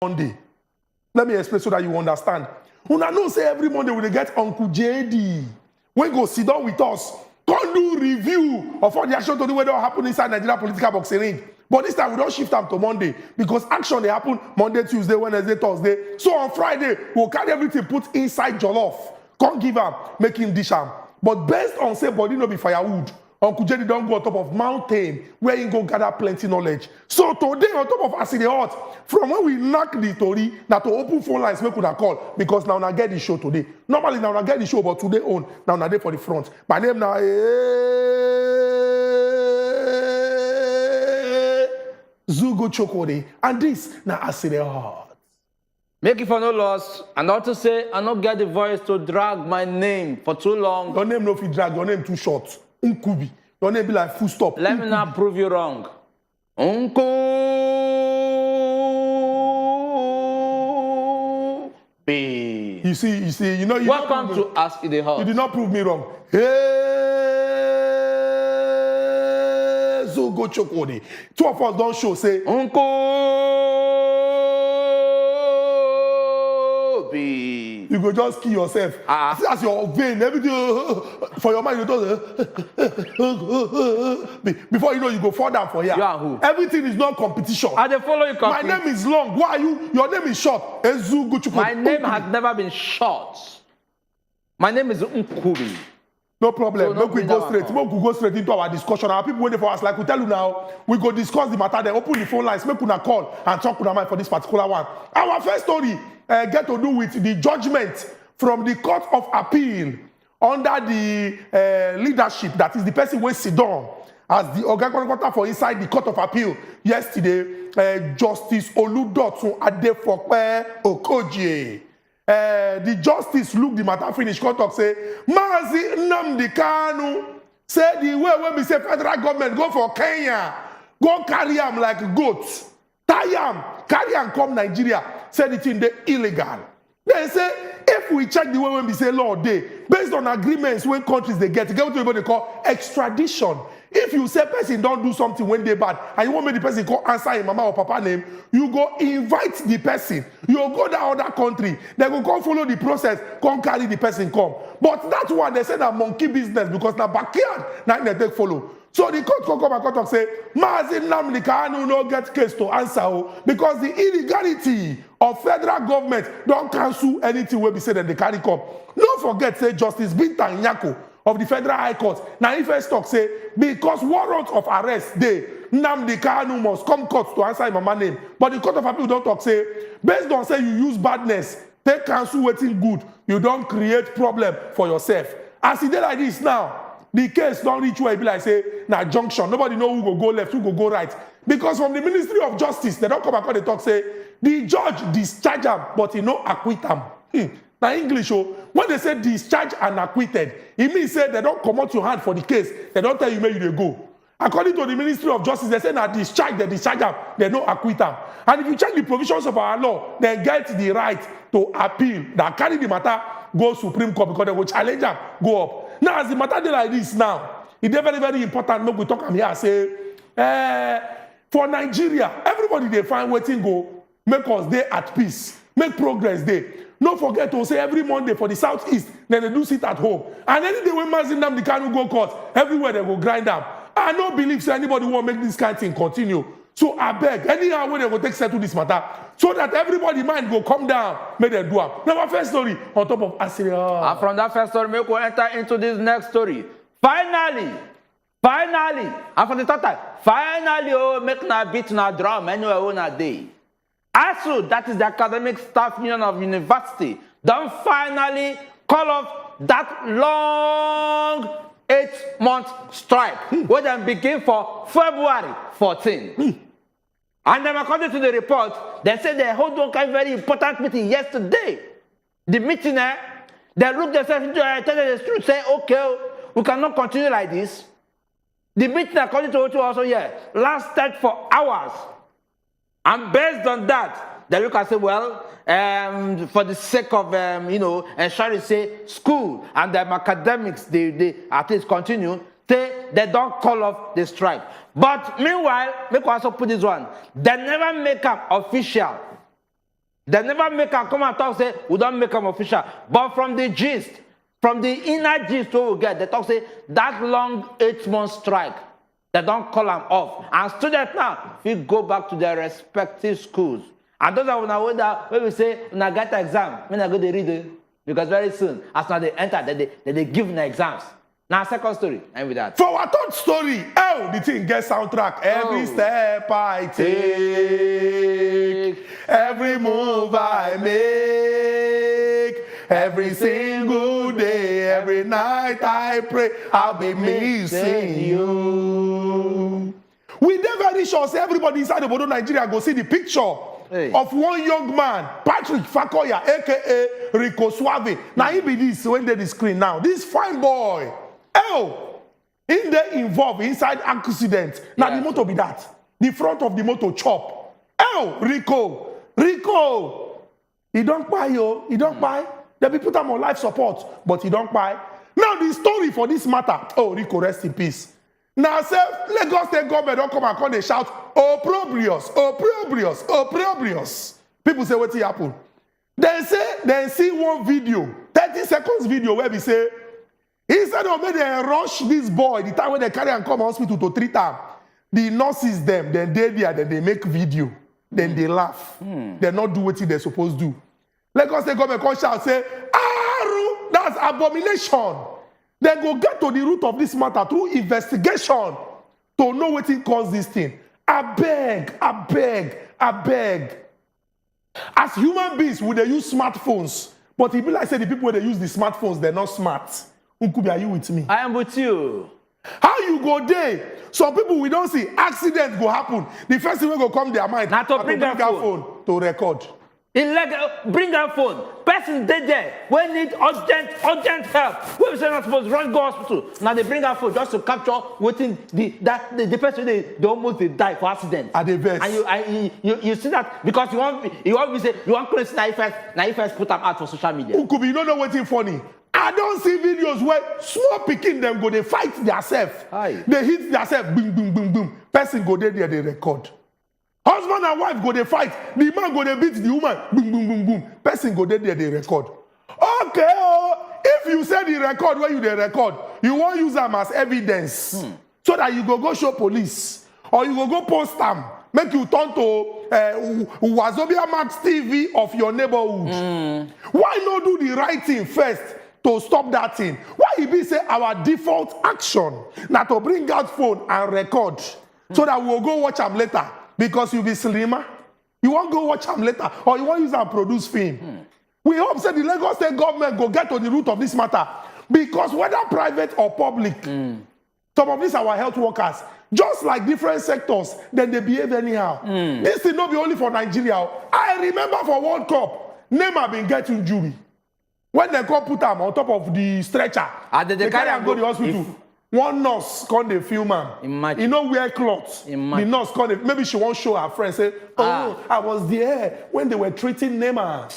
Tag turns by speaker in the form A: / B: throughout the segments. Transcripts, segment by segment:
A: Monday. Let me explain so that you understand. Una know say every Monday we get Uncle JD. We go sit down with us. Come do review of all the action to do what happen inside Nigeria political boxing ring. But this time we don't shift them to Monday because action they happen Monday, Tuesday, Wednesday, Thursday. So on Friday we'll carry everything put inside jollof. Come give him, make him dish him. But based on say body no be firewood. Uncle Jenny don't go on top of mountain where he go gather plenty knowledge. So today on top of Acid Hot, from when we knock the story, that to open phone lines we could have call because now I get the show today. Normally now I get the show, but today on now I day for the front. My name now Zugo Chokode, and this now Acid Hot.
B: Make it for no loss, and not to say I not get the voice to drag my name for too long.
A: Your name no fit drag, your name too short. Unkubi. Your name be like full stop.
B: Let me not prove you wrong. Unkubi.
A: You see, you know.
B: Welcome to Ask the Hot.
A: You did not prove me wrong. Hey, Zogo Chokode. Two of us don't show, say,
B: Unkubi.
A: You go just kill yourself. That's your vein. Everything for your mind, you just before you know, you go fall down for here.
B: You are who?
A: Everything is not competition.
B: I dey follow you.
A: My name is long. Why are you? Your name is short.
B: My name has never been short. My name is Unkubi.
A: No problem.
B: So
A: Make we go straight. Make we go straight into our discussion. Our people waiting for us. Like we tell you now, we go discuss the matter. Then open the phone lines. Make una call and talk with mind for this particular one. Our first story get to do with the judgment from the Court of Appeal under the leadership, that is the person who sit down as the Oga for inside the Court of Appeal yesterday, Justice Oludotun Adefope Okoje. The justice look the matter finish, court talk say, Mazi Nnamdi Kanu say the way when we say federal government go for Kenya, go carry him like goats, tie him, carry him come Nigeria, say the thing they illegal. They say if we check the way when we say law day, based on agreements when countries they get what they call extradition. If you say person don't do something when they bad, and you want me the person call answer him mama or papa name, you go invite the person. You go to other country, they go come follow the process, come carry the person come. But that one they say that monkey business because na backyard now they take follow. So the court come and court say, Mazi Nnamdi Kanu no get case to answer because the illegality of federal government don't cancel anything where we say that they carry come. Don't forget say Justice Binta Nyako of the Federal High Court. Now if I talk say because warrant of arrest day, Nnamdi Kanu must come court to answer my name. But the Court of Appeal don't talk say based on say you use badness, take cancel waiting good, you don't create problem for yourself. As it did like this now, the case don't reach where it be like say na junction. Nobody know who go left, who go right. Because from the Ministry of Justice, they don't come back and they talk say the judge discharge him, but he no acquit him. Now English, when they say discharge and acquitted, it means say they don't come out your hand for the case. They don't tell you where you go. According to the Ministry of Justice, they say now discharge, they discharge them, they no acquit them. And if you check the provisions of our law, they get the right to appeal. That carry the matter, go Supreme Court because they will challenge them, go up. Now, as the matter dey like this now, it's very, very important. Make we talk am here say, for Nigeria, everybody they find waiting go, make us dey at peace, make progress dey. No forget to say every Monday for the Southeast, then they do sit at home. And any day when Mazi Nnamdi Kanu go court, everywhere they go grind them. I don't believe say anybody want make this kind of thing continue. So I beg, anyhow when they go take settle this matter, so that everybody mind go come down, make them do it. Now my first story on top of Assyria.
B: And from that first story, we go enter into this next story. Finally, and for the third time, finally, make na beat na drum anywhere on a day. ASU, that is the Academic Staff Union of University, don't finally call off that long 8-month strike, where they begin for February 14. And then according to the report, they said they hold one kind of very important meeting yesterday. The meeting, they look themselves into the truth, say, okay, we cannot continue like this. The meeting, according to what also here, lasted for hours. And based on that, they look and say, well, for the sake of, ensuring, say, school and them academics, they at least continue, they don't call off the strike. But meanwhile, make we also put this one, they never make up official They never make am come and talk say we don't make them official. But from the gist, from the inner gist we get, they talk say that long 8-month strike, they don't call them off. And students now, we go back to their respective schools. And those are when we say, when I get exam, when I go to read it, because very soon, as now they enter, they give the exams. Now, second story, and with that.
A: For our third story, the thing gets soundtrack. Every step I take, every move I make, every single day, every night I pray, I'll be missing you. We never very sure say everybody inside the Bodo Nigeria go see the picture of one young man, Patrick Fakoya, aka Rico Suave. Now he be this when they the screen now. This fine boy. In they involved inside accident. Now the motor be that. The front of the motor chop. Rico. He don't buy yo. He don't buy. They be put him on life support, but he don't buy. Now the story for this matter. Rico, rest in peace. Now say Lagos State government don't come and they shout, opprobrious. People say what happen. They see one video, 30 seconds video where we say, instead of make them rush this boy, the time when they carry and come hospital to treat him, the nurses them, then they there, then they make video, then they laugh. They not do what they're supposed to do. Lagos State government come shout say, Aru, that's abomination. Then go get to the root of this matter through investigation to know what it caused this thing. I beg. As human beings, would they use smartphones? But it be like say the people where they use the smartphones, they're not smart. Unkubi, are you with me?
B: I am with you.
A: How you go there? Some people we don't see accidents go happen. The first thing we go come their mind.
B: Not to bring their
A: phone to record.
B: Bring that phone. Person dead there. We need urgent help. We say not supposed to run go hospital. Now they bring that phone just to capture waiting the person they almost die for accident.
A: At the best.
B: And you see that because you want me say you want close now if I put them out for social media.
A: Ukubi, you don't know what's funny. I don't see videos where small picking them go they fight themselves. They hit themselves. Boom. Person go there they record. Husband and wife go they fight. The man go they beat the woman. Boom. Person go there they record. Okay, if you say the record where you they record, you won't use them as evidence. So that you go show police. Or you go post them. Make you turn to Wazobia Max TV of your neighborhood. Why not do the right thing first to stop that thing? Why it be say our default action now to bring out phone and record so that we'll go watch them later? Because you be slimmer. You won't go watch them later. Or you won't use and produce film. We hope that the Lagos State government go get to the root of this matter. Because whether private or public, some of these are our health workers. Just like different sectors, then they behave anyhow. This thing not be only for Nigeria. I remember for World Cup, Neymar been getting injury. When they come put them on top of the stretcher, they carry and go to the hospital. One nurse come they film him. You know wear clothes. The nurse come maybe she won't show her friend say, I was there when they were treating Neymar.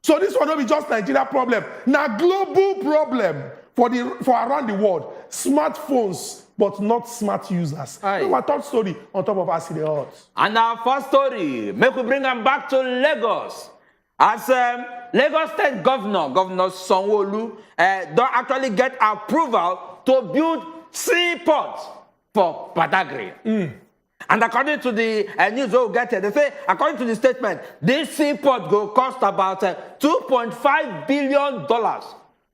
A: So this will not be just Nigeria problem. Now global problem for around the world. Smartphones, but not smart users. Our third story on top of acid odds.
B: And our first story, make we bring them back to Lagos. As Lagos State Governor Sanwo-Olu, don't actually get approval to build seaport for Badagry. And according to the news we'll get here, they say, according to the statement, this seaport will cost about $2.5 billion.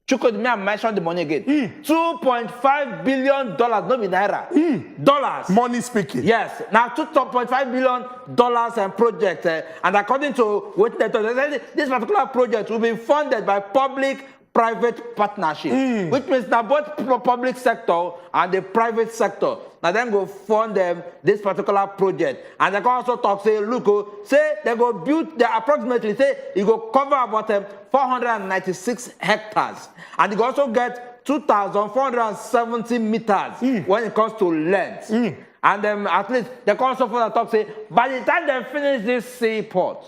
B: Chukwu, may I mention the money again? $2.5 billion, not be naira. Dollars.
A: Money speaking.
B: Yes. Now, $2.5 billion project. And according to what they say, this particular project will be funded by public-private partnership, which means that both public sector and the private sector now then go fund this particular project. And they can also talk, say, look, say they go build, they approximately say it go cover about 496 hectares. And they go also get 2,470 meters when it comes to length. And at least they can also further talk, say, by the time they finish this seaport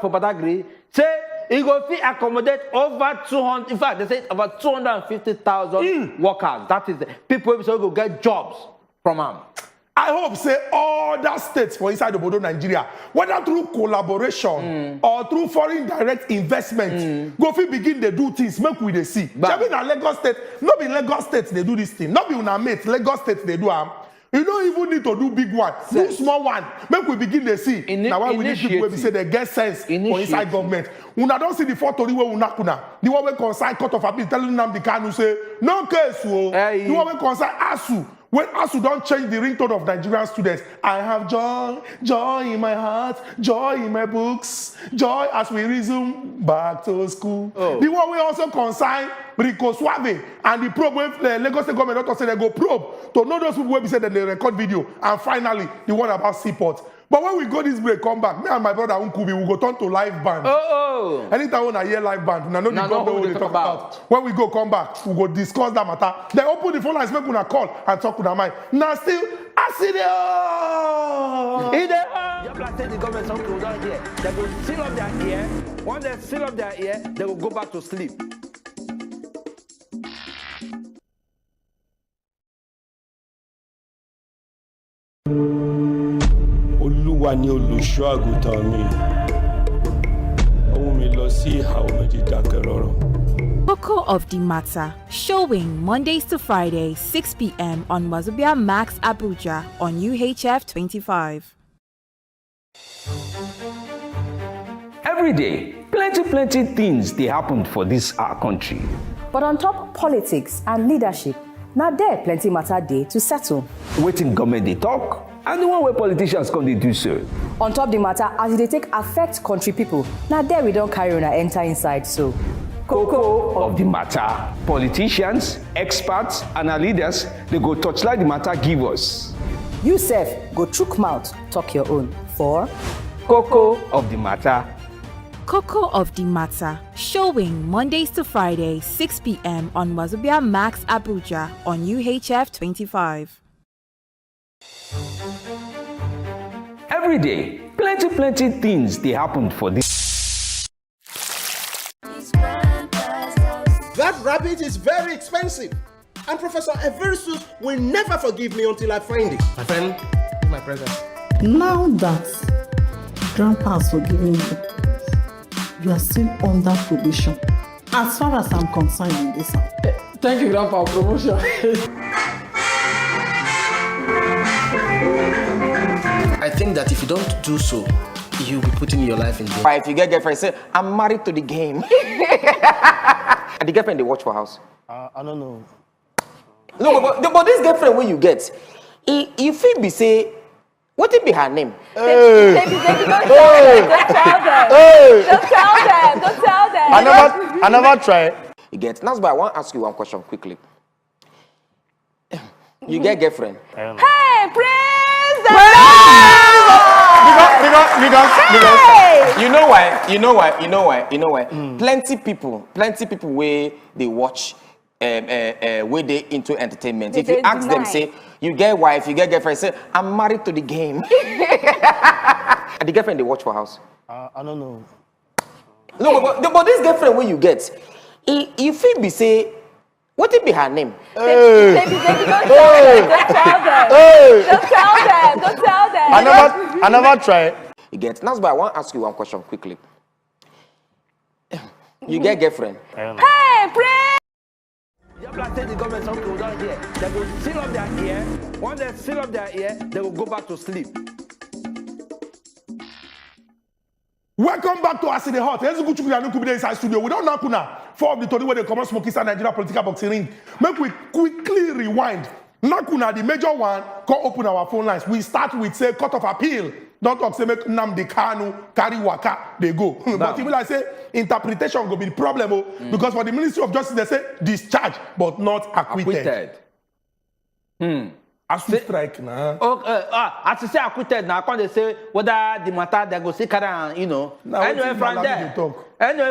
B: for Badagry, say, it will accommodate over 200, in fact, they say about 250,000 workers. That is, people will go get jobs from them.
A: I hope say other states for inside the Bodo Nigeria, whether through collaboration or through foreign direct investment, go fit begin they do things, make we they see. Even na Lagos State, not be Lagos State they do this thing, not be una mate, Lagos State they do You don't even need to do big one, do small one, make we begin they see. Now why we need people wey be say they get sense for inside government. Una don't see the photo wey una kuna. The one wey concern court of appeal telling Nnamdi Kanu say no case o. The one wey concern ASU. When ASU don't change the ringtone of Nigerian students, I have joy, joy in my heart, joy in my books, joy as we resume back to school. The one we also consign Rico Suave and the probe when the Lagos State government also say they go probe to know those people who be said that they record video, and finally the one about Seaport. But when we go this break, come back, me and my brother Unkubi will go turn to live band. Anytime when I hear live band, we know the government what they talk about. When we go come back, we go discuss that matter. They open the phone lines, make una call and talk with our mind. Now still, I see
B: You planted the government some people down here. They will seal up their ear. When they seal up their ear, they will go back to sleep.
C: Olúwa ni olùṣọ́ àgùntàn mi. Ó mú mi lọ sí ìhà omi dídákẹ́ rọ́rọ́.
D: Coco of the Matter, showing Mondays to Fridays, 6 p.m. on Wazobia Max Abuja on UHF 25.
E: Every day, plenty things they happen for this our country.
F: But on top politics and leadership, now there plenty matter day to settle.
E: Waiting government they talk, and the one where politicians come they do so.
F: On top the matter, as they take affect country people, now there we don't carry on and enter inside so.
E: Coco of the matter. Politicians, experts, and our leaders, they go touchlight the matter give us.
F: You self go chook mouth, talk your own. For
E: Coco of the matter.
D: Coco of the Matter, showing Mondays to Fridays, 6 p.m. on Wazobia Max Abuja on UHF 25.
E: Every day, plenty things they happen for this.
G: That rabbit is very expensive, and Professor Eversus will never forgive me until I find it. My friend, give my present.
H: Now that Grandpa has forgiven you, you are still under probation. As far as I'm concerned in this house.
I: Thank you, Grandpa, for promotion.
G: I think that if you don't do so, you'll be putting your life in danger.
B: If you get girlfriend, say, I'm married to the game. And the girlfriend, they watch for house.
G: I don't know.
B: No, but this girlfriend when you get, if it be say, what it be her name?
J: Baby, don't tell them. Don't tell them.
G: I never tried.
B: You get. That's why I want to ask you one question quickly. You get girlfriend?
J: Hey, praise the
B: Because you know why? Plenty people where they watch where they into entertainment. If you ask them, say, you get wife, you get girlfriend, say, I'm married to the game. And the girlfriend they watch for house.
G: I don't know.
B: No, but this girlfriend when you get, if it be say, what it be her name?
J: Baby, don't tell them. Don't tell them.
G: I never tried.
B: You get. That's why I want to ask you one question quickly. You get girlfriend?
J: Hey, praise.
B: You planted the government some people down here. They will seal up their ear. When they seal up their ear, they will go back to sleep.
A: Welcome back to Us in the Hot. Let's go to the inside studio. We don't know kuna. Four of the Tony where they come out smoking inside Nigeria political boxing ring. Make we quickly rewind. Nakuna, the major one, come open our phone lines. We start with say court of appeal. Don't talk say make Nnamdi Kanu carry waka, they go. But if I say interpretation go be the problem, because for the Ministry of Justice they say discharged but not acquitted. As we strike now.
B: As you say acquitted now, can't they say whether the matter they go see Kara, Anyway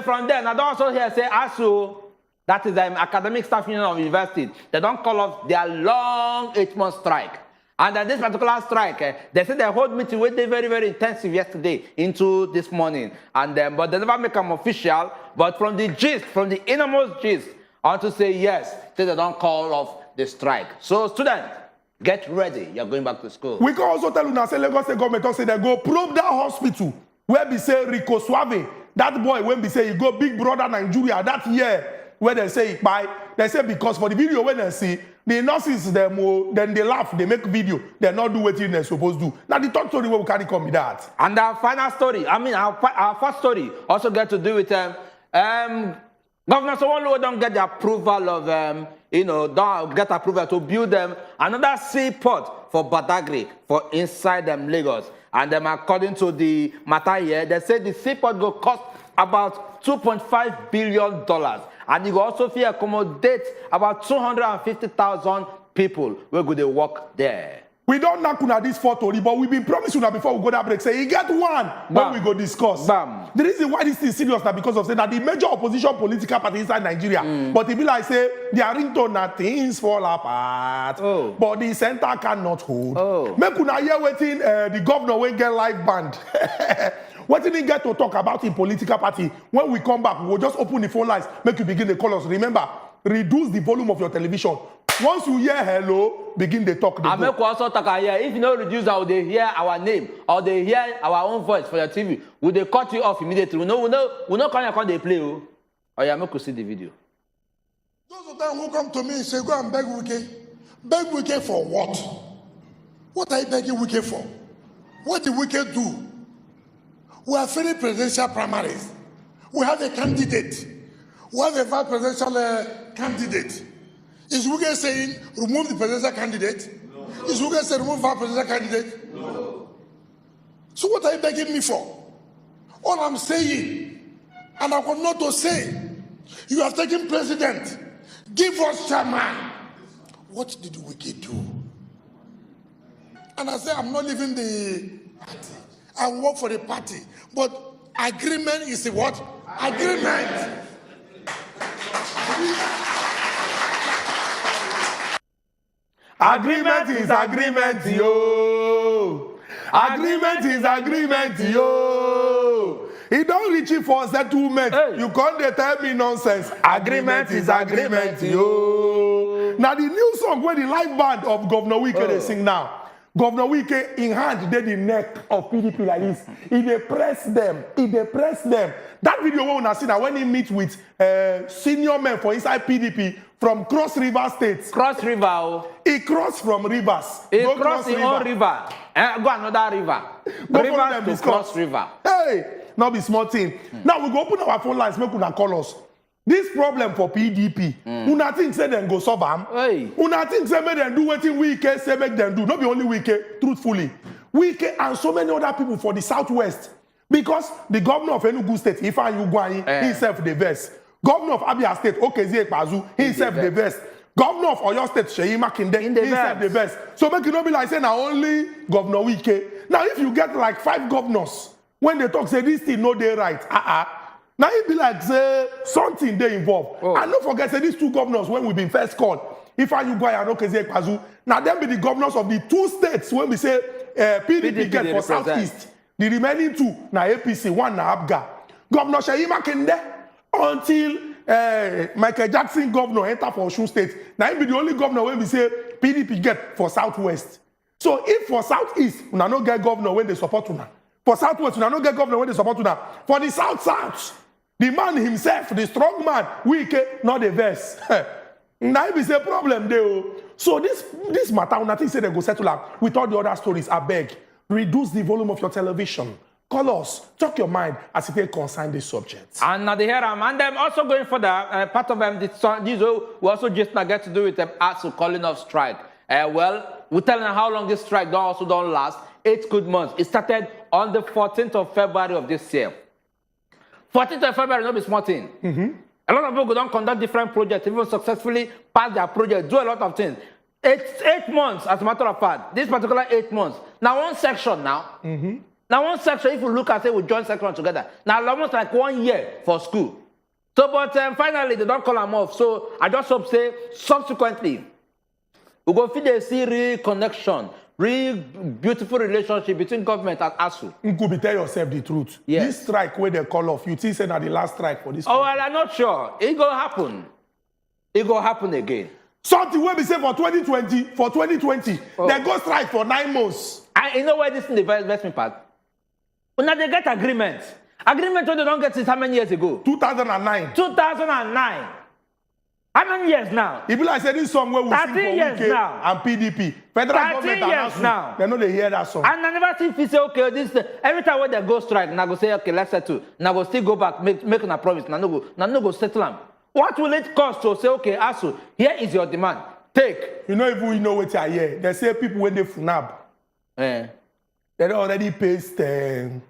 B: from there, now don't also hear say ASU, that is the Academic Staff Union of University, they don't call off their long 8-month strike. And then this particular strike, they said they hold meeting with they very intensive yesterday into this morning. And then, but they never make them official. But from the gist, from the innermost gist, I want to say yes, they don't call off the strike. So students, Get ready. You're going back to school.
A: We can also tell you say Lagos State government say they go probe that hospital where we say Rico Suave, that boy when we say he go Big Brother Nigeria that year where they say by they say because for the video when they see the nurses them then they laugh, they make video, they not do what they're supposed to do. Now the third story where we carry come with that.
B: And our final story, our first story also get to do with Governor Sanwo-Olu don't get the approval of don't get approval to build them another seaport for Badagry for inside Lagos. And according to the matter here, they say the seaport will cost about $2.5 billion. And it will also accommodate about 250,000 people who go to work there.
A: We don't knock on this photo, but we've been promising that before we go that break. Say, you get one when we go discuss.
B: Bam.
A: The reason why this is serious is because of saying that the major opposition political party inside Nigeria, but it be like say, their ringtone that things fall apart, but the center cannot hold. Make una hear waiting the governor will get live band. What did he get to talk about in political party? When we come back, we'll just open the phone lines, make you begin the call us. Remember, reduce the volume of your television. Once you hear hello, begin the talk.
B: I make also talk here. If you don't reduce how they hear our name or they hear our own voice for your TV, will they cut you off immediately? We know can they play. Oh yeah, make you see the video.
K: Those of them who come to me and say, go and beg Wike. Beg Wike for what? What are you begging Wike for? What did Wike do? We are finished presidential primaries. We have a candidate. We have a vice presidential candidate. Is Wike saying remove the presidential candidate? No. Is Wike saying remove vice presidential candidate? No. So what are you begging me for? All I'm saying, and I want not to say, you have taken president. Give us chairman. What did Wike do? And I say I'm not leaving the party. I work for the party. But agreement is a what? Agreement.
A: Agreement is agreement, yo. Agreement is agreement, yo. He don't reach it for settlement. Hey. You can't tell me nonsense. Agreement is agreement, yo. Now the new song where the live band of Governor Wike they sing now. Governor Wike in hand did the neck of PDP like this. He they press them. He they press them. That video we see now when he meet with senior men for inside PDP from Cross River State.
B: Cross River.
A: He crossed from rivers.
B: He crossed his own river. Go another river.
A: Go
B: river to Cross River.
A: Hey, not be small thing. Now we go open our phone lines, make una call us. This problem for PDP, una think say them go solve am.
B: Hey.
A: Una think say make them do wetin Wike say make them do. Not be only Wike, truthfully. Wike and so many other people for the southwest. Because the governor of Enugu State, Ifeanyi Ugwuanyi, himself the best. Governor of Abia State, Okezie Ekpazu, himself the best. Governor of Oyo State, Seyi Makinde, himself the best. So make it not be like saying now only Governor Wike. Now if you get like 5 governors, when they talk say this thing no dey right, now it be like say something they involved. And don't forget say these 2 governors when we been first called, Ifeanyi Ugwuanyi and Okezie Ekpazu, now them be the governors of the 2 states when we say PDP get for Southeast. The remaining 2 na APC, 1 na ABGA. Governor Seyi Makinde until Michael Jackson governor enter for Osun State. Now he be the only governor when we say PDP get for Southwest. So if for Southeast, una no get governor when they support una. For Southwest, una no get governor when they support una. For the South, the man himself, the strong man, Wike, not the verse. Now it is a problem there. So this matter, una think say they go settle up with all the other stories. I beg. Reduce the volume of your television. Call us. Talk your mind as if they concern this subject.
B: And now they hear them. And them also going for the part of them, this we also just not get to do with them also calling off strike. Well, we tell them how long this strike don't last. 8 good months. It started on the 14th of February of this year. 14th of February, not be small thing. A lot of people don't conduct different projects, even successfully pass their project, do a lot of things. 8 months, as a matter of fact, this particular 8 months. Now one section now. Now one section, if you look at it, we join section together. Now almost like 1 year for school. So, but finally, they don't call them off. So I just hope say, subsequently, we go feel they see real connection, real beautiful relationship between government and ASU.
A: You could be tell yourself the truth.
B: Yes.
A: This strike where they call off, you think say that the last strike for this.
B: Oh, well, I'm not sure. It go happen. It go happen again.
A: Something wey be say for 2020, they go strike for 9 months.
B: And you know where this in the investment part? Now they get agreement. Agreement when they don't get since how many years ago?
A: 2009.
B: 2009. How many years now?
A: If you like say this song where we sing for UK
B: now.
A: and PDP, federal government announced
B: now.
A: They know they hear that song.
B: And I never see if you say, okay, this every time when they go strike, now go say, okay, let's settle. Now go still go back, make a promise. Now no go settle them. What will it cost to say, okay, ASU, here is your demand. Take.
A: You know, if we know what I hear, they say people when they FUNAB, they already paste exam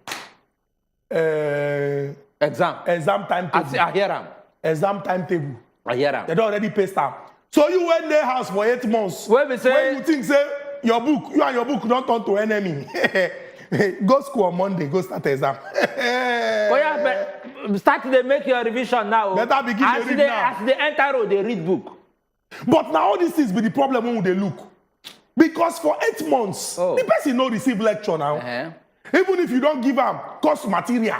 A: timetable.
B: I hear them.
A: Exam timetable.
B: I hear them.
A: They don't already paste them. So you went their house for 8 months.
B: When we say,
A: when you think say your book, you and your book don't turn to enemy. Go school on Monday, go start exam.
B: Oh yeah, but start to make your revision now.
A: Better begin to read now.
B: As they enter road, they read book.
A: But now all these things be the problem when they look. Because for 8 months, the person no receive lecture now. Even if you don't give him course material,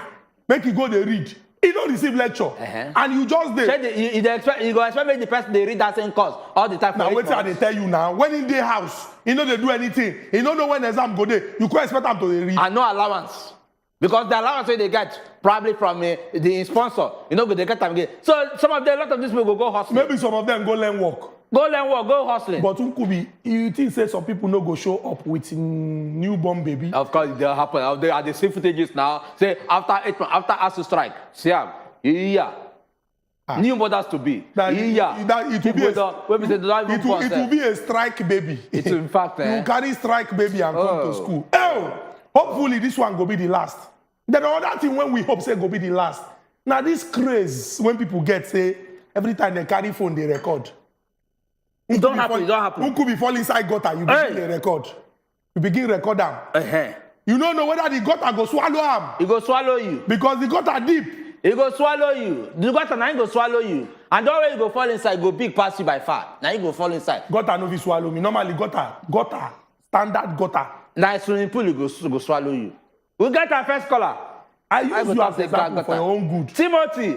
A: make you go they read. He don't receive lecture. And you just there.
B: You go expect the person they read that same course all the time.
A: Now wait till they tell you now. When in their house, you know they do anything. You don't know when exam go there. You can't expect them to read.
B: And no allowance. Because the allowance they get probably from the sponsor. You know, they get them again. So some of them, a lot of these people go hustling.
A: Maybe some of them go learn work.
B: Go learn work, go hustling.
A: But Nkubi, you think say some people no go show up with newborn baby?
B: Of course, they'll happen. They are the same footages now. Say after 8 months, after ASU strike, Siam, new mothers to be.
A: It will be a strike baby.
B: It's in fact.
A: You carry strike baby and come to school. Hopefully this one go be the last. Then another thing when we hope say go be the last. Now this craze when people get say every time they carry phone they record.
B: It don't happen.
A: Who could be fall inside gutter? You begin the record. You begin record them. You don't know whether the gutter go swallow them.
B: It go swallow you.
A: Because the gutter deep.
B: It go swallow you. The gutter now go swallow you. And don't worry, you go fall inside. Go big pass you by far. Now you go fall inside.
A: Gutter no fit swallow me. Normally gutter, standard gutter.
B: Now swimming pool you go swallow you. We get our first caller.
A: I use you as example for your own good.
B: Timothy.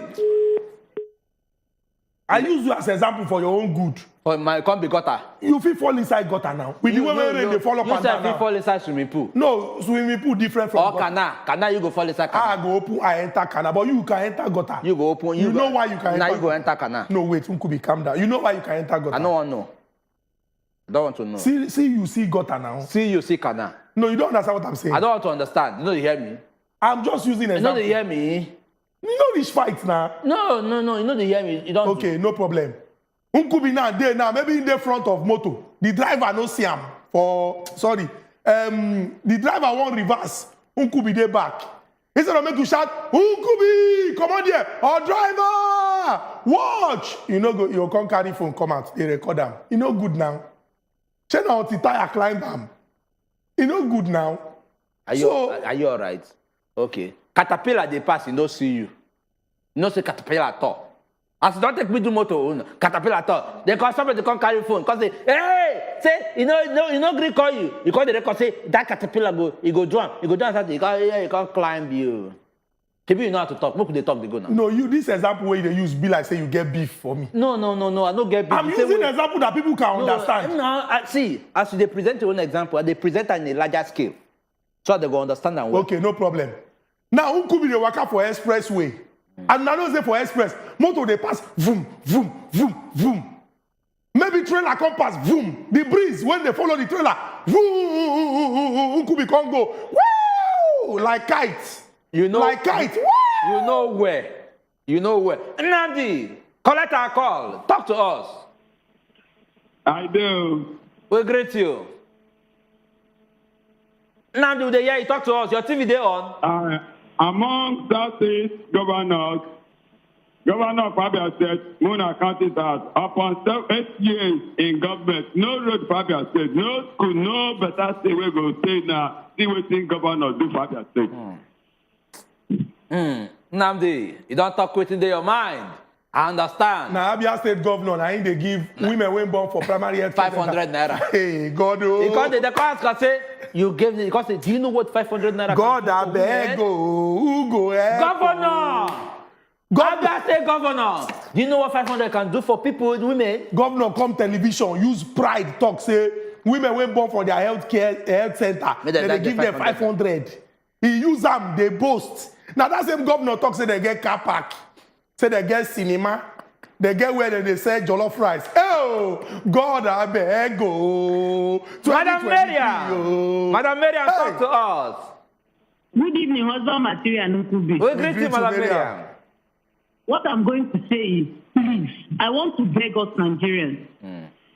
A: I use you as example for your own good.
B: For my come be gutter.
A: You feel fall inside gutter now. With the way rain they fall up and down now.
B: You fall inside swimming pool.
A: No, swimming pool different from
B: gutter. Kana you go fall inside kana.
A: I go open, I enter kana, but you can enter gutter.
B: You go open.
A: You know why you can enter.
B: Now you go enter kana.
A: No, wait, Nkubi, calm down. You know why you can enter gutter.
B: I don't want to know. I don't want to know.
A: See you see gutter now.
B: See you see kana.
A: No, you don't understand what I'm saying.
B: I don't want to understand. You know you hear me?
A: I'm just using example.
B: You know they hear me?
A: You know this fight now.
B: No. You know they hear me. You don't.
A: Okay, no problem. Nkubi now there now, maybe in the front of motor. The driver no see him for sorry. The driver won't reverse. Nkubi there back. Instead of make you shout, Nkubi, come on here, or driver, watch. You know you can't carry phone come out. They record them. You know good now. Check out the tire climb them. You know good now.
B: Are you all right? Okay. Caterpillar they pass, you don't see you. You don't say caterpillar at all. As you don't take me to motor, caterpillar at all. They call somebody to come carry phone. Cause they, hey, say, you know, Greek call you. You call the record, say, that caterpillar go, you go jump. You go down, you can't climb you. Maybe you know how to talk. Look, they talk, they go now.
A: No, this example where they use be like say you get beef for me.
B: No, I don't get beef.
A: I'm using an example that people can understand.
B: No, see, as they present your own example, they present it in a larger scale. So they go understand and work.
A: Okay, no problem. Now, who could be the worker for expressway? And now say for express, motor they pass, vroom, vroom, vroom, vroom. Maybe trailer come pass, vroom. The breeze, when they follow the trailer, vroom, who could be come go, woo, like kites.
B: You know,
A: like kites.
B: Woo! You know where. Nnamdi, collect our call. Talk to us.
L: I do.
B: We greet you. Nnamdi, they hear you talk to us. Your TV there on.
L: Among Southeast governors, Governor of Abia State, Mona County South, upon 8 years in government, no road for Abia State, no school, no better state we go stay now. See what thing governor do for Abia State.
B: Nnamdi, you don't talk within your mind. I understand.
A: Now Abia State governor, I they give women when born for primary health
B: 500 naira.
A: Hey, God, oh.
B: Because the class can say, you gave the, because do you know what 500 naira?
A: God, I beg, go, who go,
B: Governor! Abia State governor! Do you know what 500 can do for people, women?
A: Governor come television, use pride, talk, say, women went born for their health center. They give them 500. He use them, they boast. Now that same governor talk, say they get car park, say they get cinema, they get where they say jollof rice. Oh, God, I beg go.
B: Madam Miriam, talk to us.
M: Good evening, husband material Nukubi.
B: We greet you, Madam Miriam.
M: What I'm going to say is, please, I want to beg us Nigerians.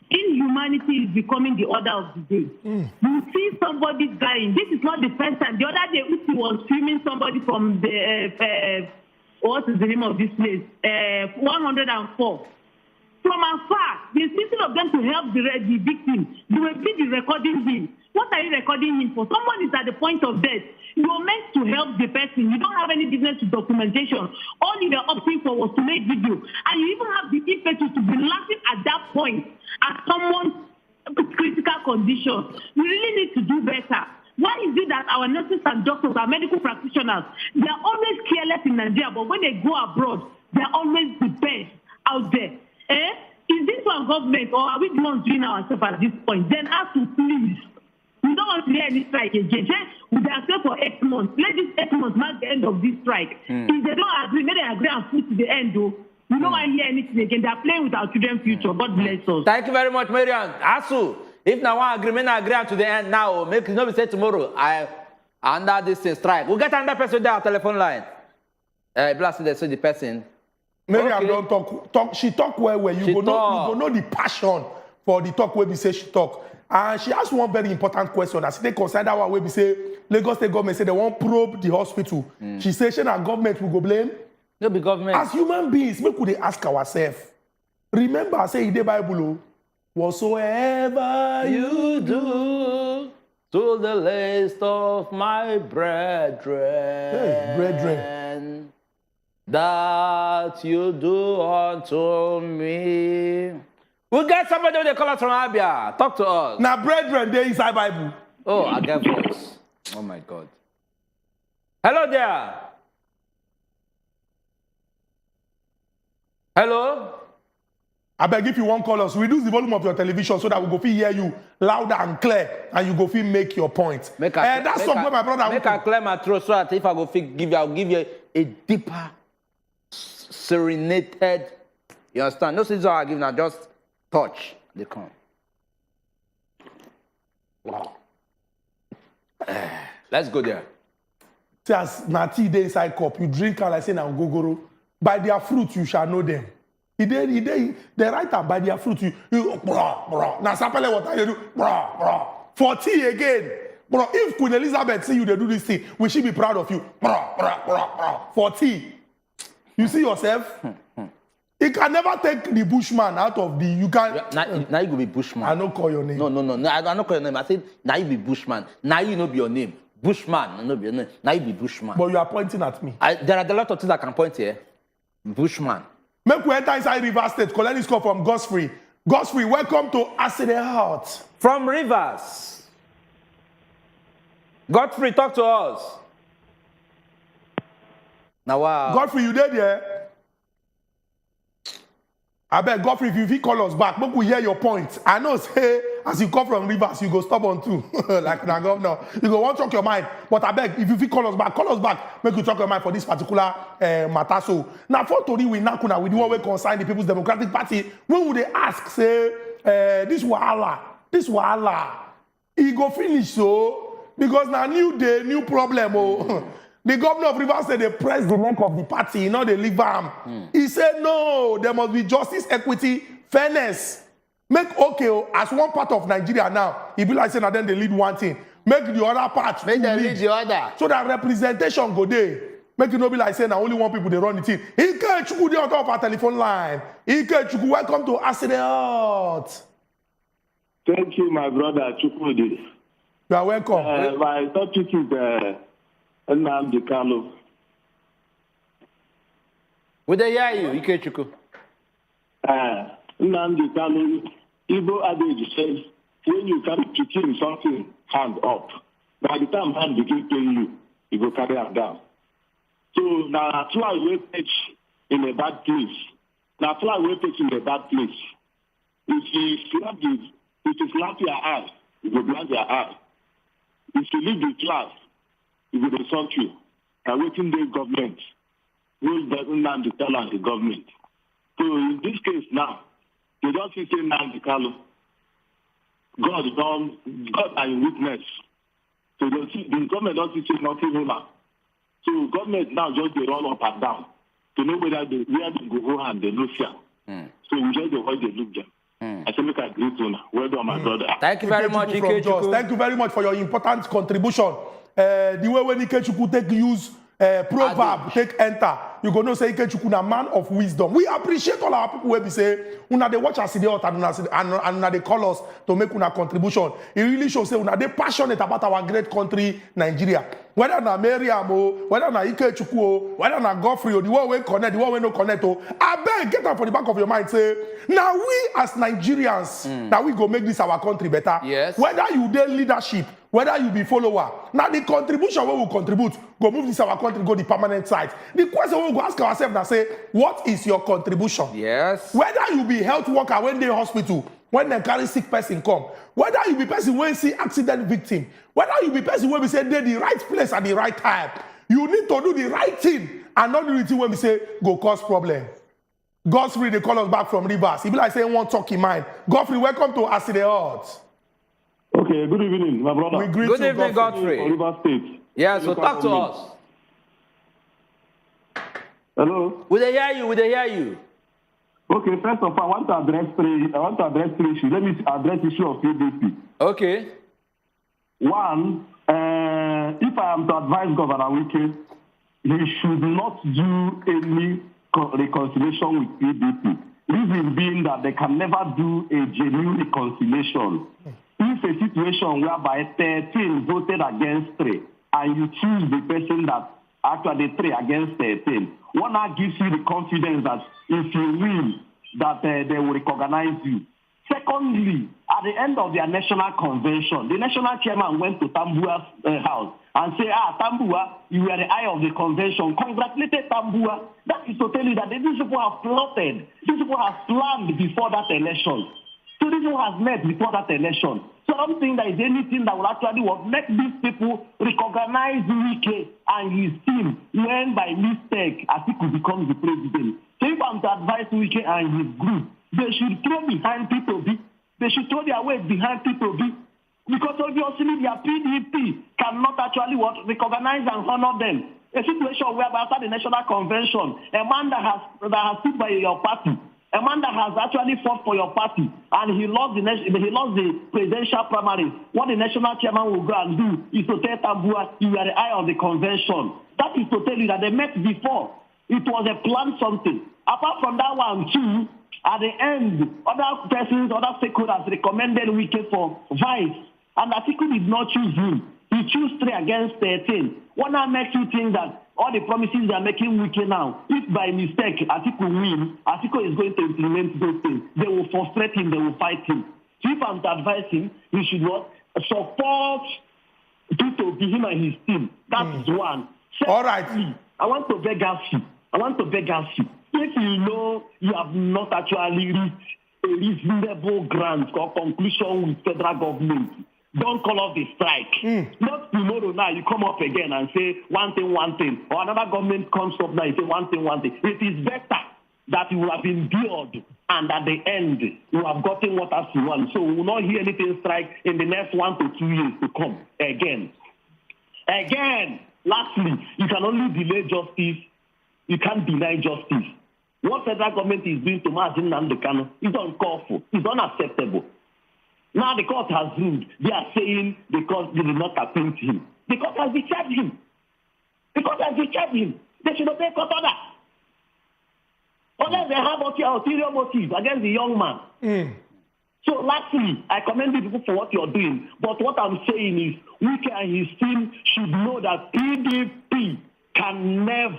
M: Inhumanity is becoming the order of the day. You see somebody dying. This is not the first time. The other day, Uti was filming somebody from the, what is the name of this place? 104. From afar, instead of them to help the victim, they were busy recording him. What are you recording him for? Someone is at the point of death. You're meant to help the person. You don't have any business with documentation. All you were opting for was to make video. And you even have the impetus to be laughing at that point at someone's critical condition. We really need to do better. Why is it that our nurses and doctors, our medical practitioners, they are always careless in Nigeria, but when they go abroad, they are always the best out there? Is this one government, or are we the ones doing ourselves at this point? Then ask to please. We don't want to hear any strike again. We have said for 8 months. Let this 8 months mark the end of this strike. If they don't agree, may they agree and put to the end, though. We don't want to hear anything again. They are playing with our children's future. God bless us.
B: Thank you very much, Miriam. Asu, if now one agreement, agree to the end now. Make it not be said tomorrow. I under this strike. We'll get another person there on telephone line. Blast the so the person.
A: Miriam don't talk. She talk well. You go know the passion for the talk where we say she talk. And she asked one very important question. As they consider that one where we say Lagos State government say they won't probe the hospital. She says she and government will go blame.
B: No be government.
A: As human beings, we could ask ourselves. Remember, I say in the Bible, whatsoever
B: you do to the least of my brethren, that you do unto me. We get somebody with the colors from Abia. Talk to us.
A: Now, brethren, there is our Bible.
B: Oh, I get voice. Oh my God. Hello there. Hello.
A: I beg if you want call us, reduce the volume of your television so that we go feel hear you louder and clear, and you go feel make your point. That's something my brother.
B: Make I clear my throat so that if I go give you, I'll give you a deeper, serenaded. You understand? No, this is how I give now. Just touch. They come. Wow. Let's go there.
A: See, as Nati dey inside cup, you drink and like say na gogoro. By their fruit you shall know them. They write am by their fruit you na sapele water you do for tea again. Bro, if Queen Elizabeth see you they do this thing, we should be proud of you. For tea. You see yourself? You can never take the bushman out of the. You can.
B: Now you go be bushman.
A: I don't call your name.
B: No. I don't call your name. I said now you be bushman. Now you know be your name. Bushman, no be your name. Now you be bushman.
A: But you are pointing at me.
B: There are a lot of things I can point here. Bushman.
A: Make we enter inside River State. Collect this call from Godfrey. Godfrey, welcome to Accident Heart.
B: From Rivers. Godfrey, talk to us. Now wow.
A: Godfrey, you there? I beg Godfrey, if you call us back, make we hear your point. I know, say, as you come from Rivers, you go stubborn too. Like the governor. You go want to talk your mind. But I beg, if you call us back, make you talk your mind for this particular matter. So, now for Tori, we Nakuna, we do want to consign the People's Democratic Party. When would they ask, say, this wahala, he go finish so? Because now new day, new problem. Oh. The governor of Rivers said they press the neck of the party, you know, they leave him. He said, no, there must be justice, equity, fairness. Make okay, as one part of Nigeria now, he be like saying, and then they lead one thing. Make the other part.
B: Make them lead the other.
A: So that representation go there. Make it not be like saying, now only one people, they run the team. Ike Chukwu, they on top of our telephone line. Ike Chukwu, welcome to Accident Heart.
L: Thank you, my brother Chukwu.
A: You are welcome.
L: My topic is Nnamdi Kanu.
B: Would they hear you, Ikechukwu?
L: Nnamdi Kanu, Igbo adage says, when you come to kill something, hand up. By the time hand begin paying you go carry them down. So now, that's why we take in a bad place. Now flag will take you to a bad place. If you slap your ass, you will blast your ass. If you leave the class, it will insult you. And waiting the government will Nnamdi tell us the government. So in this case now, they don't say Nnamdi Kanu. God are in witness. So the government don't say nothing human. So government now just they run up and down to know where they go and they look here. So we just avoid the look them. I say make a great one. Well done, my brother.
B: Thank you very much, Ikechukwu.
A: Thank you very much for your important contribution. The way when Ikechukwu take use proverb, take enter, you go know say Ikechukwu na man of wisdom. We appreciate all our people where we say una they watch us and una they call us to make una contribution. It really shows say una they passionate about our great country Nigeria. Whether na Miriam o, whether na Ikechukwu o, whether na Godfrey o, the one we connect, the one we no connect o. I beg get that for the back of your mind. Say now we as Nigerians, now we go make this our country better.
B: Yes.
A: Whether you dey leadership, whether you be follower, now the contribution we will contribute, go move this our country, go the permanent side. The question we will go ask ourselves now say, what is your contribution?
B: Yes.
A: Whether you be health worker when they hospital, when they carry sick person come, whether you be person when see accident victim, whether you be person when we say they the right place at the right time, you need to do the right thing and not do the thing when we say go cause problem. Godfrey, they call us back from Rivers. He be like saying one talk in mind. Godfrey, welcome to Asideot.
L: Okay, good evening, my brother.
A: We greet
B: Good
A: you,
B: evening, Godfrey.
L: From Rivers State.
B: Yeah, so talk to us.
L: Hello.
B: We hear you. We hear you.
L: Okay, first of all, I want to address three issues. Let me address the issue of PDP.
B: Okay.
L: One, if I am to advise Governor Wike, he should not do any reconciliation with PDP. Reason being that they can never do a genuine reconciliation. If a situation whereby 13 voted against 3 and you choose the person that actually 3 against 13, one now gives you the confidence that if you win, that they will recognize you. Secondly, at the end of their national convention, the national chairman went to Tambua's house and said, Tambua, you were the eye of the convention. Congratulated Tambua. That is to tell you that these people have plotted. These people have planned before that election. So these people have met before that election. So I don't think there is anything that will actually make these people recognize Wike and his team when by mistake Atiku becomes the president. So if I'm to advise Wike and his group, they should throw behind PIPOB. They should throw their weight behind PIPOB. Because obviously their PDP cannot actually recognize and honor them. A situation where after the national convention, a man that has stood by your party, a man that has actually fought for your party, and he lost the presidential primary. What the national chairman will go and do is to tell Tambua, you are the eye of the convention. That is to tell you that they met before. It was a planned something. Apart from that one too, at the end, other persons, other stakeholders recommended Wike for vice, and Atiku did not choose him. He chose 3 against 13. What now makes you think that all the promises they are making Wike now, if by mistake Atiku win, Atiku is going to implement those things. They will frustrate him, they will fight him. So if I'm to advise him, he should support PIPOB, him and his team. That is one. Secondly,
A: all right.
L: I want to beg us. If you know you have not actually reached a reasonable grant or conclusion with federal government, don't call off the strike. Not tomorrow now you come up again and say one thing, or another government comes up now and say one thing. It is better that you have endured and at the end you have gotten what else you want. So we will not hear anything strike in the next 1 to 2 years to come again. Lastly, you can only delay justice. You can't deny justice. What federal government is doing to Nnamdi Kanu is uncalled for. It's unacceptable. Now the court has ruled. They are saying because they did not appoint him. The court has discharged him. They should obey court order. Unless they have ulterior motives against the young man. So lastly, I commend you people for what you're doing. But what I'm saying is, Wike and his team should know that PDP can never.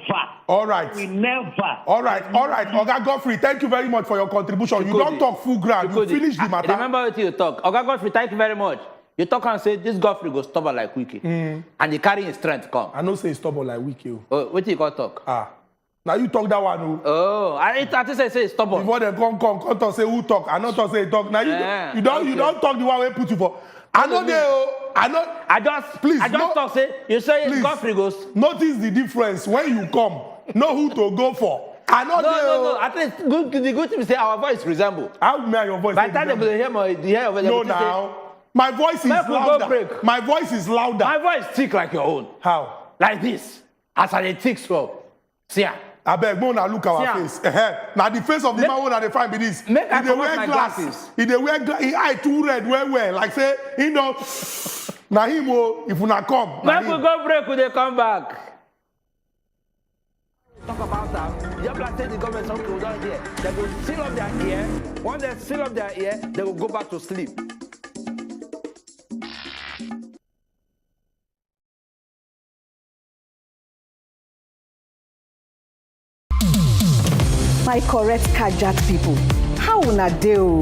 A: All right.
L: We never.
A: All right. Oga Godfrey, thank you very much for your contribution. You don't talk full ground. You finish the matter.
B: Remember what you talk. Oga Godfrey, thank you very much. You talk and say, this Godfrey goes stubborn like Wike. And he carry his strength come.
A: I know say stubborn like Wike.
B: Oh, what you got talk?
A: Now you talk that one.
B: Oh, I say stop on.
A: Before they come talk, say who talk. I not talk, say talk. Now you don't talk the one we put you for. I know
B: I just talk, say, you say it's Godfrey Ghost.
A: Notice the difference when you come. Know who to go for.
B: No. At least the good thing is say our voice resemble.
A: How may your voice?
B: By the time they hear my
A: No, now. My voice is louder. My voice is louder.
B: My voice thick like your own.
A: How?
B: Like this. As I thick so. See
A: I beg, Mona, look our face. Now the face of the man that they find be this.
B: Make I
A: they wear
B: my glasses.
A: If they wear his eye too red, well. Like say, you know, now him, if you not come.
B: When we go break, will they come back? Talk about that. Just like say the government some people down here. They will seal up their ear. Once they seal up their ear, they will go back to sleep.
N: My correct kajat people, how una dey o?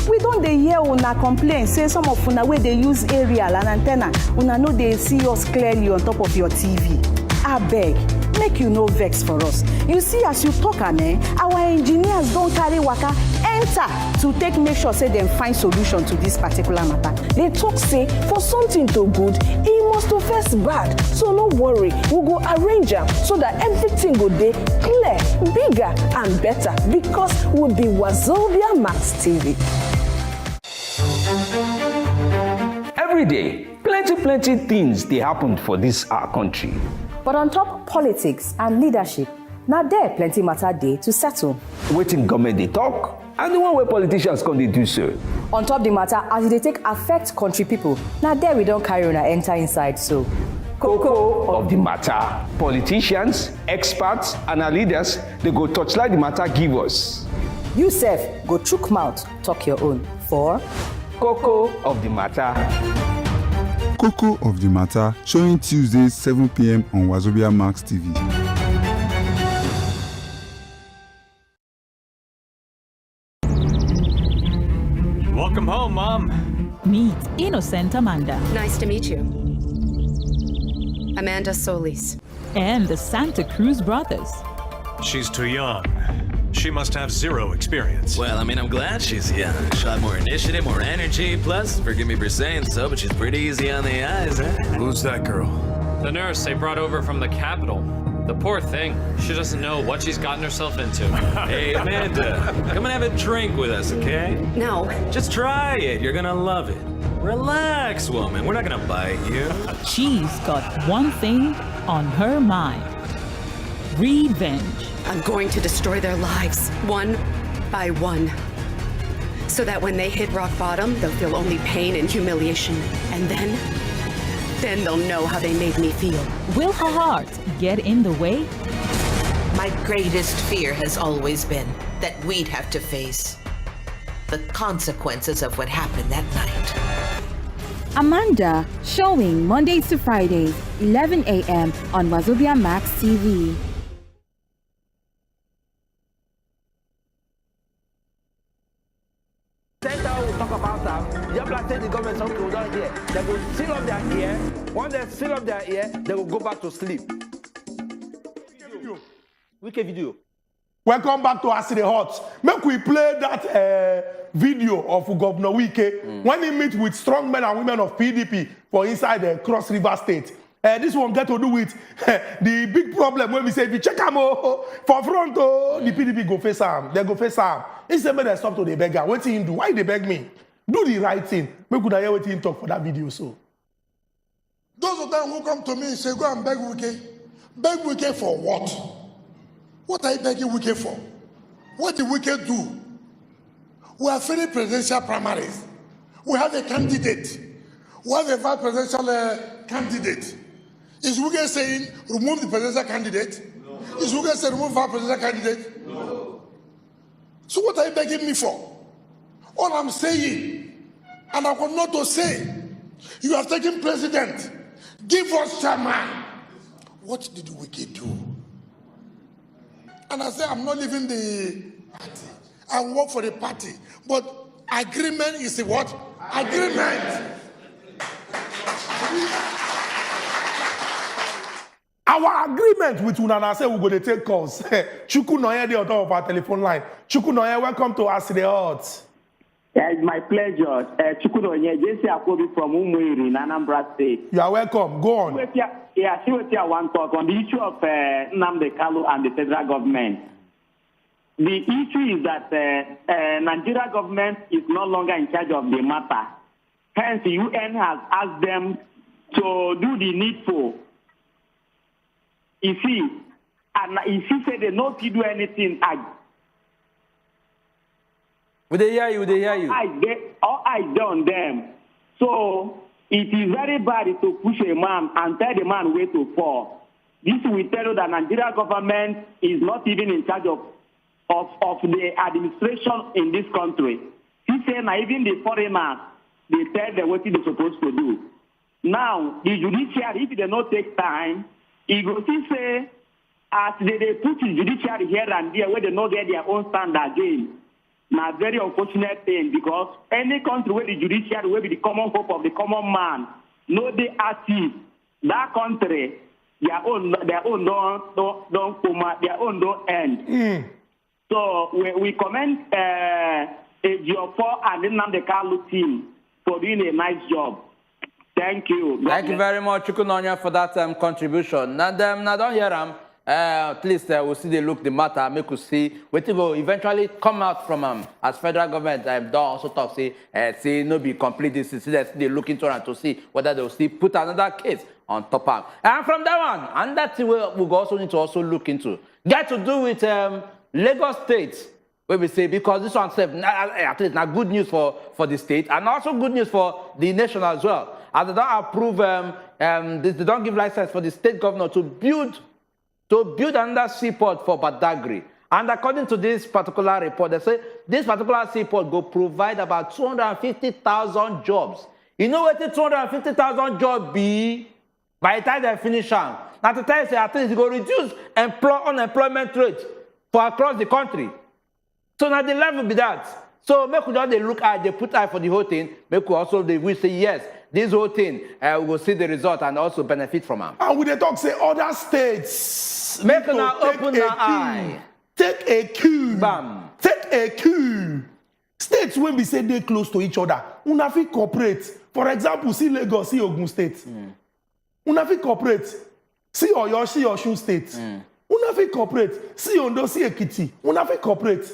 N: We don dey hear una complain say some of una wey dey use aerial and antenna, una no dey see us clearly on top of your TV. Abeg, make you no vex for us. You see as you talk our engineers don carry waka enter to take make sure say dem find solution to this particular matter. They talk say for something to good, e must to first bad. So no worry, we go arrange am so that everything go dey clear, bigger and better because we be Wazobia Max TV.
E: Every day, plenty things dey happen for this our country.
F: But on top politics and leadership, now there plenty matter dey to settle.
E: Wetin government dey talk and the one where politicians come dey do so.
F: On top the matter, as they take affect country people, now there we don't carry on enter inside so.
E: Cocoa of the matter. Politicians, experts, and our leaders, they go touchlight the matter give us.
F: You sef, go chook mouth, talk your own. For
E: Cocoa of the matter.
O: Cocoa of the Matter, showing Tuesdays 7 p.m. on Wazobia Max TV.
P: Welcome home, Mom.
Q: Meet Innocent Amanda.
R: Nice to meet you. Amanda Solis.
Q: And the Santa Cruz brothers.
P: She's too young. She must have zero experience.
S: Well, I mean, I'm glad she's young. She'll have more initiative, more energy. Plus, forgive me for saying so, but she's pretty easy on the eyes, huh?
P: Who's that girl?
T: The nurse they brought over from the capital. The poor thing. She doesn't know what she's gotten herself into.
S: Hey, Amanda, come and have a drink with us, okay?
R: No.
S: Just try it. You're gonna love it. Relax, woman. We're not gonna bite you.
Q: She's got one thing on her mind. Revenge.
R: I'm going to destroy their lives, one by one. So that when they hit rock bottom, they'll feel only pain and humiliation. And then they'll know how they made me feel.
Q: Will her heart get in the way?
U: My greatest fear has always been that we'd have to face the consequences of what happened that night.
D: Amanda, showing Mondays to Fridays, 11 a.m. on Wazobia Max TV.
B: Talk about that. Just like say the government some people down here. They will seal up their ear. Once they seal up their ear, they will go back to sleep. Wicked video.
A: Welcome back to Acid Hot. Make we play that video of Governor Wike when he meet with strong men and women of PDP for inside the Cross River State. This one get to do with the big problem when we say if you check them for front, the PDP go face am. They go face am. Instead, they stop to the beggar. What he do? Why they beg me? Do the right thing. Make could hear what he talk for that video. So
K: those of them who come to me and say, go and beg Wike. Beg Wike for what? What are you begging Wike for? What did Wike do? We are finished presidential primaries. We have a candidate. We have a vice presidential candidate. Is Wike saying remove the presidential candidate? No. Is Wike saying remove vice presidential candidate? No. So what are you begging me for? All I'm saying, and I want not to say, you have taken president. Give us chairman. What did Wike do? And I say, I'm not leaving the party. I work for the party. But agreement is a what? Agreement.
A: Our agreement with Unana say we go to take calls. Chuku Noye dey on top of our telephone line. Chuku Noye, welcome to As the Hot.
C: Yeah, it's my pleasure. Chuku Noye, JC Akobi from Umuiri, Anambra State.
A: You are welcome. Go on.
C: See what I want to talk on the issue of Nnamdi Kanu and the federal government. The issue is that Nigeria government is no longer in charge of the matter. Hence, the UN has asked them to do the needful. You see, and if you say they not to do anything,
B: Would they hear you? Would they hear you?
C: All eyes on them. So it is very bad to push a man and tell the man where to fall. This will tell you that Nigeria government is not even in charge of the administration in this country. He said now even the foreigners, they tell them what they're supposed to do. Now, the judiciary, if they not take time, it goes to say, as they put the judiciary here and there where they not get their own stand again. Now, very unfortunate thing because any country where the judiciary will be the common hope of the common man, no they active. That country, their own don't end. So we commend Ejiofor and Nnamdi Kanu team for doing a nice job. Thank you.
B: Thank you very much, Chukunonya, for that contribution. Now, don't hear them. At least we'll see they look the matter, make us see what will eventually come out from as federal government. Don't also talk, say no be complete this. See that they look into it to see whether they'll still put another case on top of. And from that one, and that we also need to also look into. Get to do with Lagos State, where we say, because this one at least now good news for the state and also good news for the nation as well. As they don't approve, they don't give license for the state governor to build another seaport for Badagry. And according to this particular report, they say this particular seaport will provide about 250,000 jobs. You know what the 250,000 jobs be? By the time they finish them. Now to tell you, say, at least it will reduce unemployment rate for across the country. So now the level be that. So make we just look at, they put eye for the whole thing. Make we also we say yes, this whole thing we will see the result and also benefit from them.
A: And we they talk say other states
B: make now open their eye.
A: Take a cue.
B: Bam.
A: Take a cue. States when we say they close to each other, una fit cooperate. For example, see Lagos, see Ogun State. Una fit cooperate. See Oyo, see Osun State. Una fit cooperate. See Ondo, see Ekiti. Una fit cooperate.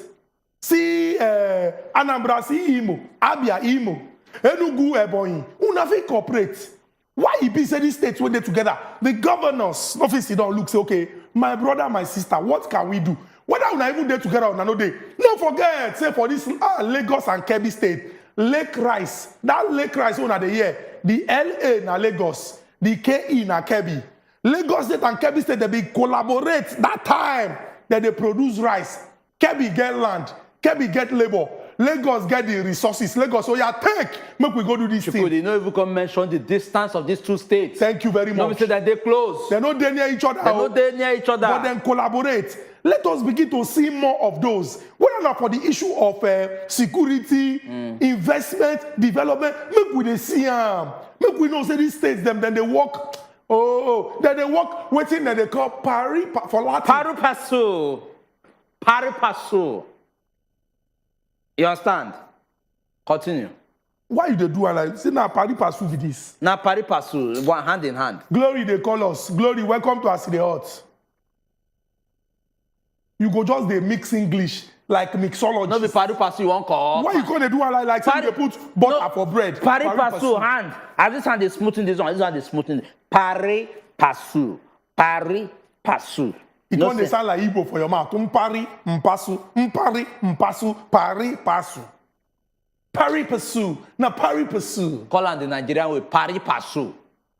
A: See Anambra, see Imo, Abia, Imo, Enugu, Ebonyi. Una fit cooperate. Why you be say these states when they together? The governors, obviously don't look say, okay, my brother, my sister, what can we do? Whether una even there together or no day. Don't forget, say for this Lagos and Kebbi State, Lake Rice. That Lake Rice one at the year. The LA na Lagos, the KE na Kebbi. Lagos State and Kebbi State, they be collaborate that time that they produce rice. Kebbi get land. Kebbi get labor. Lagos get the resources. Lagos, so yeah, take. Make we go do this thing.
B: They don't even come mention the distance of these two states.
A: Thank you very much.
B: No, say that they close.
A: They're not there near each other.
B: They're not there near each other.
A: But then collaborate. Let us begin to see more of those. Whether not for the issue of security, investment, development, make we see make we know say these states them then they work. Then they work waiting that they call pari for Latin.
B: Pari passu. Pari passu. You understand? Continue.
A: Why you they do like say now pari passu with this?
B: Now pari passu, one hand in hand.
A: Glory they call us. Glory, welcome to As the Hot. You go just they mix English like mixology.
B: No be pari passu you won't call.
A: Why you gonna do like say they put butter for bread?
B: Pari passu hand. As this hand is smoothing this one, this one is smoothing. Pari passu. Pari passu.
A: It don't sound like Igbo for your mouth. Mpari, mpasu, mpari, mpasu, pari, pasu. Pari pasu. Na pari pasu.
B: Call on the Nigerian with pari pasu.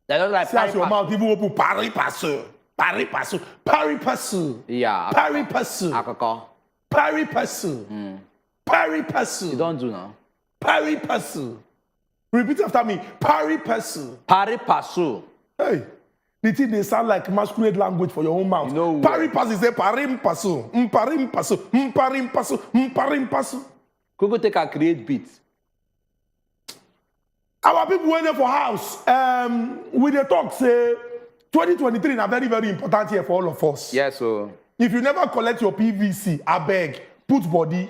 B: They don't like
A: pari pasu. Your mouth even open pari pasu. Pari pasu. Pari pasu.
B: Yeah.
A: Pari pasu.
B: Akoko.
A: Pari pasu. Pari pasu.
B: You don't do now.
A: Pari pasu. Repeat after me. Pari pasu.
B: Pari pasu.
A: Hey. The thing they sound like masquerade language for your own mouth.
B: You know
A: pari pasu is a parim pasu. Parim pasu. Parim pasu. Parim pasu.
B: Could go take a create beats.
A: Our people went there for house. We they talk say 2023 is a very, very important year for all of us.
B: Yes, so.
A: If you never collect your PVC, I beg, put body,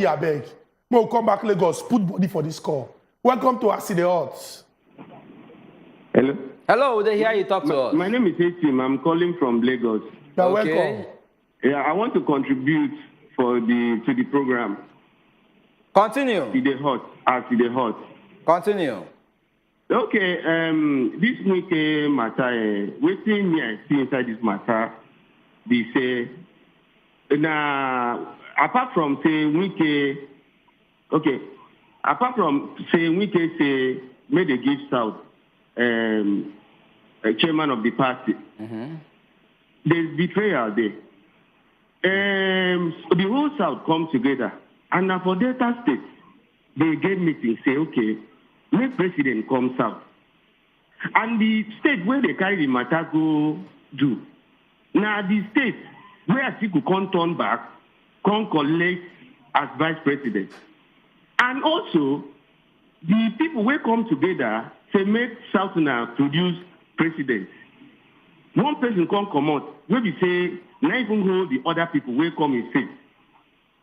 A: I beg. We'll come back Lagos, put body for this call. Welcome to Aside Odds.
H: Hello.
B: Hello, they hear you talk to us.
H: My name is Etim. I'm calling from Lagos.
A: You're welcome.
H: Yeah, I want to contribute to the program.
B: Continue.
H: Aside Hot.
B: Continue.
H: Okay, this week matter, waiting me I see inside this matter, they say, now, apart from saying say, may they give South, a chairman of the party. There's betrayal there. So the whole South come together, and now for Delta State, they get meeting, say, okay, make president comes out. And the state where they carry the matter go do. Now the state where Atiku can't turn back, can't collect as vice president. And also, the people will come together to make South now produce president. One person can't come out, maybe say, not even hold the other people will come in state.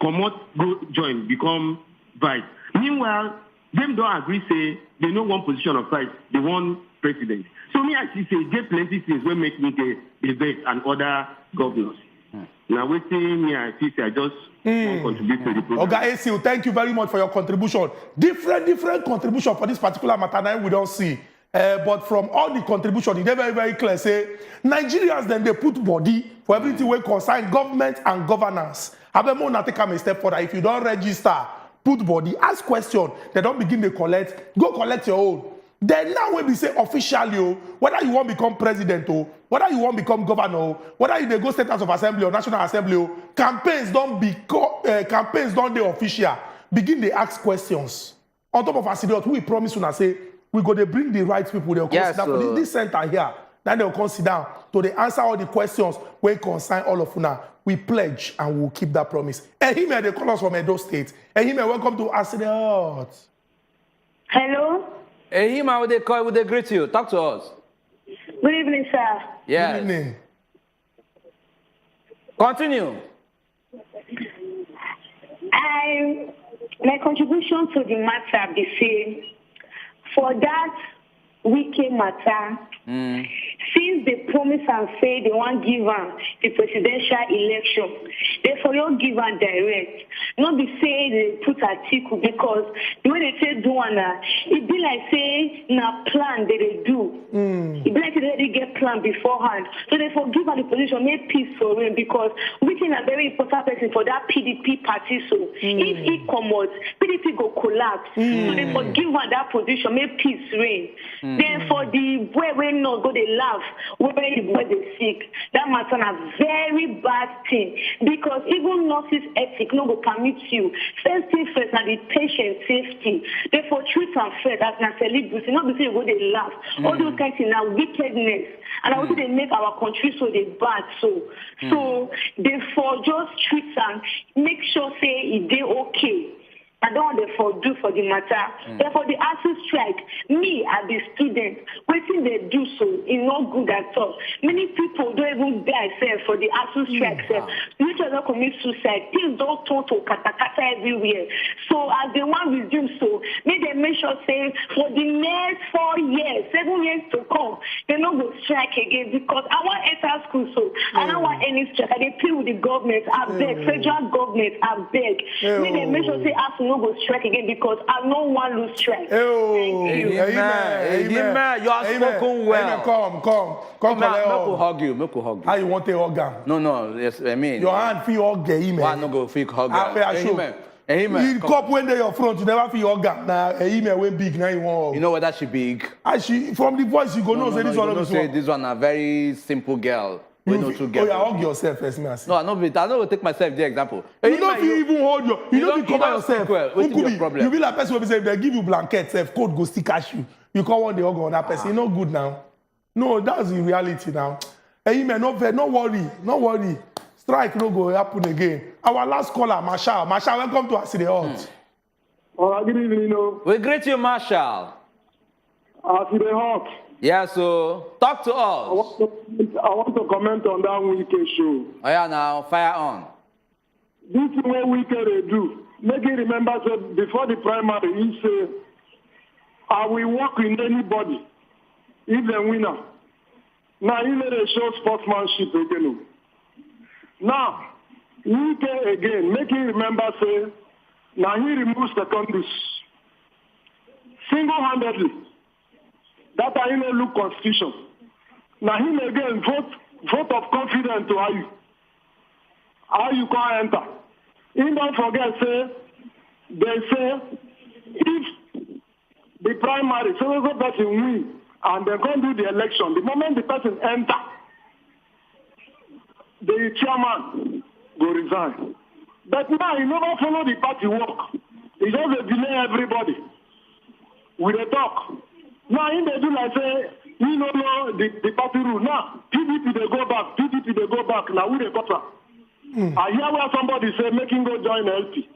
H: Come out, go join, become vice. Meanwhile, them don't agree, say, they know one position of vice, they want president. So me actually say, get plenty things will make me debate and other governors. Now, waiting me, I see, I just want to contribute to the program.
A: Okay, ACU, thank you very much for your contribution. Different contribution for this particular matter now we don't see. But from all the contribution, it's very, very clear, say, Nigerians, then they put body for everything we concern government and governance. I bet more take a step further. If you don't register, put body, ask question, they don't begin to collect, go collect your own. Then now when we say officially, whether you want to become president, whether you want to become governor, whether you go state house of assembly or national assembly, campaigns don't they official. Begin to ask questions. On top of Aside, we promise you now say, we go to bring the right people. They'll consider for this center here. Then they'll consider to answer all the questions we concern all of you. We pledge and we'll keep that promise. Ehime, they call us from Edo State. Ehime, welcome to Aside.
V: Hello.
B: Ehime, would they call? Would they greet you? Talk to us.
V: Good evening, sir.
B: Yes.
A: Good evening.
B: Continue.
V: My contribution to the matter be say, for that weekend matter, since they promise and say they want give the presidential election, therefore you give direct. Not be say they put article because the way they say do it be like say na plan that they do. It be like they already get plan beforehand. So therefore give the position, make peace for him because we think a very important person for that PDP party. So if he come out, PDP go collapse. So therefore give that position, make peace reign. Therefore the boy will not go they laugh when the boy they sick. That matter a very bad thing because even nurses ethic no go permit you. First thing first na the patient safety. Therefore truth and fair that na celebrity. Not because you go they laugh. All those kinds of now wickedness. And I want they make our country so they bad so therefore just treat and make sure say it they okay. I don't want to do for the matter. Therefore, the ASU strike, me as a student, waiting they do so is not good at all. Many people don't even die for the ASU strike. Which are not commit suicide. Things don't turn to katakata everywhere. So as the one resume so, may they make sure say for the next 4 years, 7 years to come, they not go strike again because I want enter school so I don't want any strike. I play with the government, I beg, federal government, I beg. May they make sure say ASU no go strike again because I don't want to lose strike. Thank you.
B: Amen. You are spoken well.
A: Amen. Come.
B: Make we hug you.
A: How you want to hug him?
B: No. Yes, I mean.
A: Your hand feel hug him.
B: Why not go feel hug
A: him? Amen. The cup when they your front, you never feel hug him. Now, Amen when big, now you want.
B: You know whether she big?
A: From the voice you go know say this one of
B: this one a very simple girl.
A: You hug yourself first, man.
B: No, I know take myself the example.
A: You don't even hold your, you don't cover yourself.
B: What's your problem?
A: You be like person who say they give you blanket, self coat go stick at you. You can't want the hug on that person. No good now. No, that's the reality now. Hey, man, no worry. Strike no go happen again. Our last caller, Marshall, welcome to Aside Hot.
W: Good evening.
B: We greet you, Marshall.
W: Aside Hot.
B: Yeah, so talk to us.
G: I want to comment on that Wike show.
B: Oh yeah, now fire on.
G: This is what Wike they do. Make you remember that before the primary, he say, I will work with anybody if they winner. Now he let a show sportsmanship again. Now, Wike again, make you remember say, now he removes the countries single-handedly. That I look constitution. Now him again vote of confidence to how you can enter. He don't forget they say if the primary so the person win and they go do the election, the moment the person enter, the chairman go resign. But now he never follow the party work. He just delay everybody with a talk. Now, in they do like say, we don't know the party rule. Now, PDP they go back, PDP they go back. Now, we they cut her. I hear where somebody say, make him go join LP.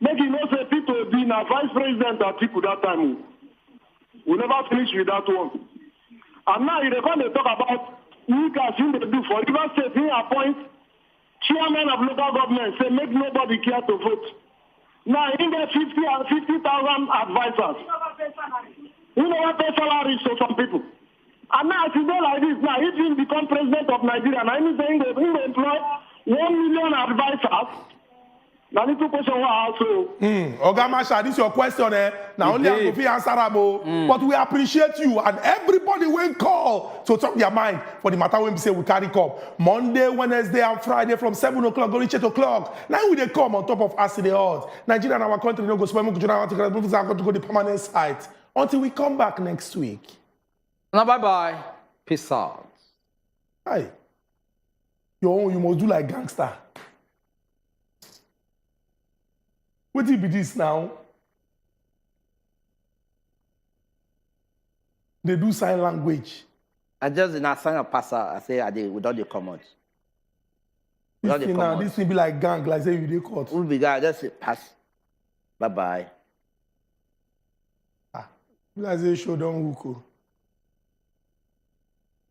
G: Make him know say, people be now vice president at people that time. We never finish with that one. And now, they come to talk about Nika, they do for Rivers State, he appoint chairman of local government, say, make nobody care to vote. Now, he get 50,000 advisors. You know what pay salaries to some people. And now today like this, now if he become president of Nigeria, now he's saying that he will employ 1 million advisors. Now need to question what also.
A: Oga Masha, this is your question. Now only I go answer them. But we appreciate you and everybody will call to talk their mind for the matter when we say we carry up. Monday, Wednesday, and Friday from 7 o'clock, going to 8 o'clock. Now we they come on top of us in the odds. Nigeria and our country no go spend to go the permanent site. Until we come back next week.
B: Now, bye-bye. Peace out.
A: Hi. You must do like gangster. What do you be this now? They do sign language.
B: I just in a sign of passer, I say I did without the comment.
A: This thing be like gang, like say you dey court.
B: Who be guy? Just say pass. Bye-bye.
A: Like say show don't hook.